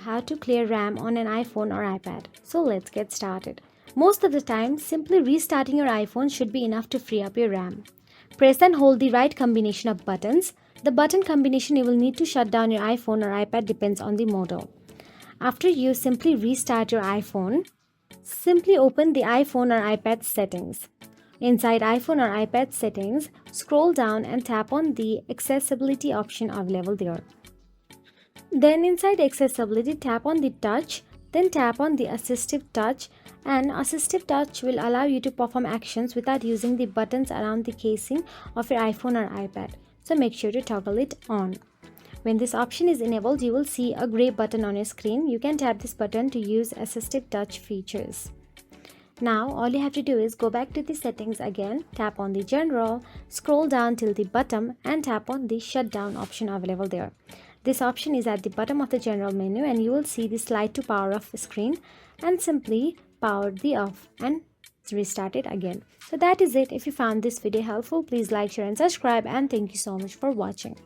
how to clear RAM on an iPhone or iPad. So let's get started. Most of the time, simply restarting your iPhone should be enough to free up your RAM. Press and hold the right combination of buttons. The button combination you will need to shut down your iPhone or iPad depends on the model. After you simply restart your iPhone, simply open the iPhone or iPad settings. Inside iPhone or iPad settings, scroll down and tap on the accessibility option available there. Then inside accessibility, tap on the touch, then tap on the assistive touch, and assistive touch will allow you to perform actions without using the buttons around the casing of your iPhone or iPad. So make sure to toggle it on. When this option is enabled, you will see a gray button on your screen. You can tap this button to use assistive touch features. Now all you have to do is go back to the settings again, tap on the general, scroll down till the bottom and tap on the shutdown option available there. This option is at the bottom of the general menu and you will see the slide to power off screen and simply power the off and restart it again. So that is it. If you found this video helpful, please like, share and subscribe, and thank you so much for watching.